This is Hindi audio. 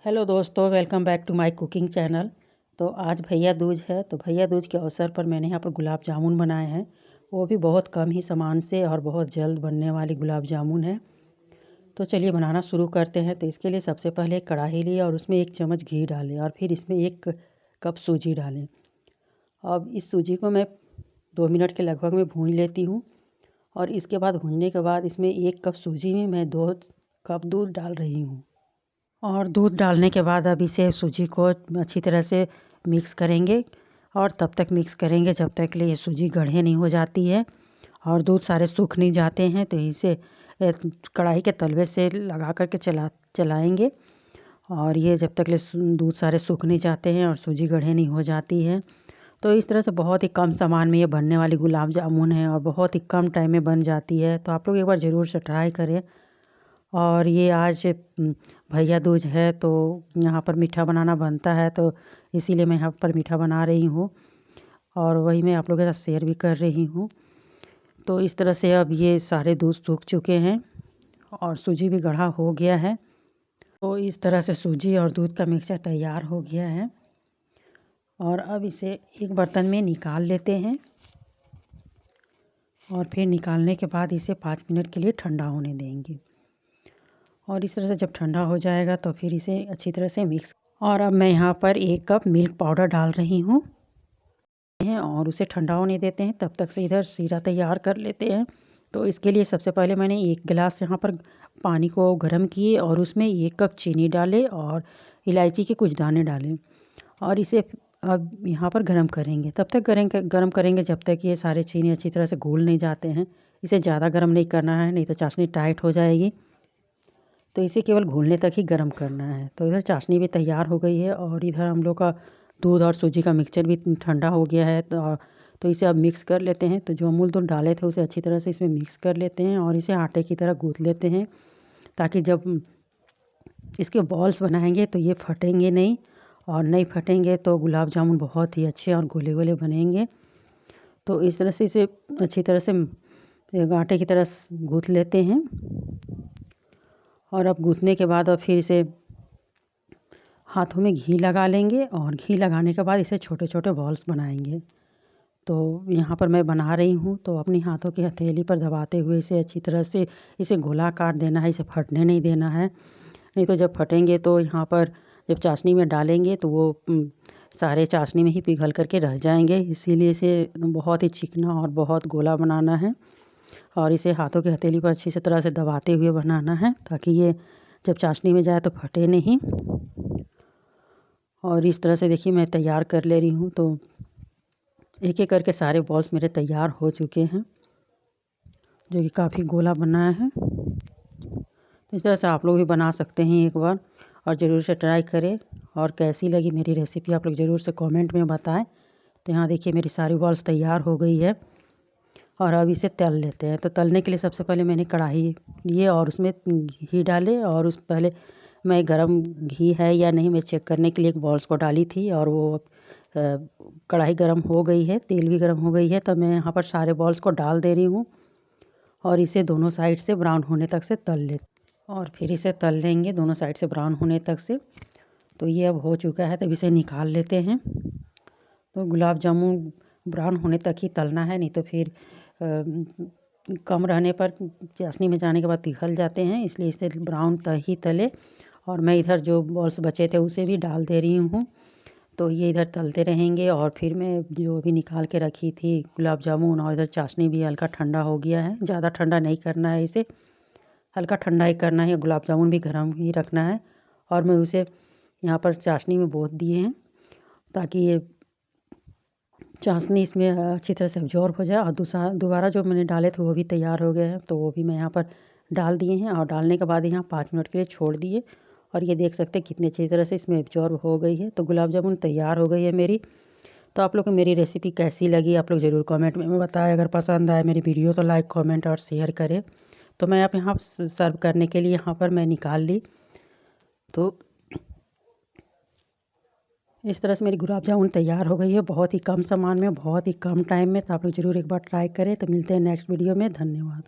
हेलो दोस्तों, welcome back to my cooking channel. तो आज भैया दूज है, तो भैया दूज के अवसर पर मैंने यहाँ पर गुलाब जामुन बनाए हैं। वो भी बहुत कम ही सामान से और बहुत जल्द बनने वाली गुलाब जामुन है। तो चलिए बनाना शुरू करते हैं। तो इसके लिए सबसे पहले एक कढ़ाई लिए और उसमें 1 चम्मच घी डालें और फिर इसमें 1 कप सूजी डालें। अब इस सूजी को मैं 2 मिनट के लगभग में भून लेती हूँ। और इसके बाद भूनने के बाद इसमें 1 कप सूजी में मैं 2 कप दूध डाल रही हूँ। और दूध डालने के बाद अब इसे सूजी को अच्छी तरह से मिक्स करेंगे और तब तक मिक्स करेंगे जब तक के लिए सूजी गाढ़े नहीं हो जाती है और दूध सारे सूख नहीं जाते हैं। तो इसे कढ़ाई के तलवे से लगा करके चलाएंगे और ये जब तक ले दूध सारे सूख नहीं जाते हैं और सूजी गाढ़े नहीं हो जाती है। तो इस तरह से बहुत ही कम सामान में ये बनने वाली गुलाब जामुन है और बहुत ही कम टाइम में बन जाती है। तो आप लोग एक बार ज़रूर से ट्राई करें। और ये आज भैया दूज है तो यहाँ पर मीठा बनाना बनता है, तो इसीलिए मैं यहाँ पर मीठा बना रही हूँ और वही मैं आप लोगों के साथ शेयर भी कर रही हूँ। तो इस तरह से अब ये सारे दूध सूख चुके हैं और सूजी भी गाढ़ा हो गया है। तो इस तरह से सूजी और दूध का मिक्सचर तैयार हो गया है और अब इसे एक बर्तन में निकाल लेते हैं और फिर निकालने के बाद इसे 5 मिनट के लिए ठंडा होने देंगे। और इस तरह से जब ठंडा हो जाएगा तो फिर इसे अच्छी तरह से मिक्स। और अब मैं यहाँ पर 1 कप मिल्क पाउडर डाल रही हूँ और उसे ठंडा होने देते हैं। तब तक से इधर शीरा तैयार कर लेते हैं। तो इसके लिए सबसे पहले मैंने 1 गिलास यहाँ पर पानी को गर्म किए और उसमें 1 कप चीनी डाले और इलायची के कुछ दाने डालें और इसे अब यहाँ पर गर्म करेंगे। तब तक गर्म करेंगे जब तक ये सारे चीनी अच्छी तरह से घुल नहीं जाते हैं। इसे ज़्यादा गर्म नहीं करना है, नहीं तो चाशनी टाइट हो जाएगी। तो इसे केवल घुलने तक ही गर्म करना है। तो इधर चाशनी भी तैयार हो गई है और इधर हम लोग का दूध और सूजी का मिक्सचर भी ठंडा हो गया है। तो इसे अब मिक्स कर लेते हैं। तो जो अमूल दूध डाले थे उसे अच्छी तरह से इसमें मिक्स कर लेते हैं और इसे आटे की तरह गूँथ लेते हैं, ताकि जब इसके बॉल्स बनाएंगे तो ये फटेंगे नहीं, और नहीं फटेंगे तो गुलाब जामुन बहुत ही अच्छे और गोले गोले बनेंगे। तो इस तरह से इसे अच्छी तरह से आटे की तरह गूँथ लेते हैं। और अब गूँथने के बाद और फिर इसे हाथों में घी लगा लेंगे और घी लगाने के बाद इसे छोटे छोटे बॉल्स बनाएंगे। तो यहाँ पर मैं बना रही हूँ, तो अपनी हाथों की हथेली पर दबाते हुए इसे अच्छी तरह से इसे गोलाकार देना है, इसे फटने नहीं देना है। नहीं तो जब फटेंगे तो यहाँ पर जब चाशनी में डालेंगे तो वो सारे चाशनी में ही पिघल करके रह जाएंगे। इसीलिए इसे बहुत ही चिकना और बहुत गोला बनाना है और इसे हाथों की हथेली पर अच्छी तरह से दबाते हुए बनाना है, ताकि ये जब चाशनी में जाए तो फटे नहीं। और इस तरह से देखिए मैं तैयार कर ले रही हूँ। तो एक एक करके सारे बॉल्स मेरे तैयार हो चुके हैं, जो कि काफ़ी गोला बना है। तो इस तरह से आप लोग भी बना सकते हैं एक बार और ज़रूर से ट्राई करें। और कैसी लगी मेरी रेसिपी आप लोग ज़रूर से कमेंट में बताएं। तो यहाँ देखिए मेरी सारी बॉल्स तैयार हो गई है और अब इसे तल लेते हैं। तो तलने के लिए सबसे पहले मैंने कढ़ाई लिए और उसमें घी डाले और उस पहले मैं गरम घी है या नहीं मैं चेक करने के लिए एक बॉल्स को डाली थी और वो कढ़ाई गरम हो गई है, तेल भी गरम हो गई है। तब मैं यहाँ पर सारे बॉल्स को डाल दे रही हूँ और इसे दोनों साइड से ब्राउन होने तक से तल ले और फिर इसे तल लेंगे दोनों साइड से ब्राउन होने तक से। तो ये अब हो चुका है, तब इसे निकाल लेते हैं। तो गुलाब जामुन ब्राउन होने तक ही तलना है, नहीं तो फिर कम रहने पर चाशनी में जाने के बाद पिघल जाते हैं, इसलिए इसे ब्राउन ही तले। और मैं इधर जो बॉल्स बचे थे उसे भी डाल दे रही हूँ। तो ये इधर तलते रहेंगे और फिर मैं जो भी निकाल के रखी थी गुलाब जामुन, और इधर चाशनी भी हल्का ठंडा हो गया है। ज़्यादा ठंडा नहीं करना है, इसे हल्का ठंडा ही करना है। गुलाब जामुन भी गर्म ही रखना है। और मैं उसे यहाँ पर चाशनी में बोत दिए हैं, ताकि ये चाशनी इसमें अच्छी तरह से अब्जॉर्ब हो जाए। और दोबारा जो मैंने डाले थे वो भी तैयार हो गए हैं, तो वो भी मैं यहाँ पर डाल दिए हैं। और डालने के बाद यहाँ 5 मिनट के लिए छोड़ दिए और ये देख सकते हैं कितनी अच्छी तरह से इसमें अब्जॉर्ब हो गई है। तो गुलाब जामुन तैयार हो गई है मेरी। तो आप लोग को मेरी रेसिपी कैसी लगी आप लोग ज़रूर कमेंट में बताएं। अगर पसंद आए मेरी वीडियो तो लाइक कमेंट और शेयर करें। तो मैं आप यहाँ सर्व करने के लिए यहाँ पर मैं निकाल ली। तो इस तरह से मेरी गुलाब जामुन तैयार हो गई है, बहुत ही कम सामान में, बहुत ही कम टाइम में। तो आप लोग ज़रूर एक बार ट्राई करें। तो मिलते हैं नेक्स्ट वीडियो में। धन्यवाद।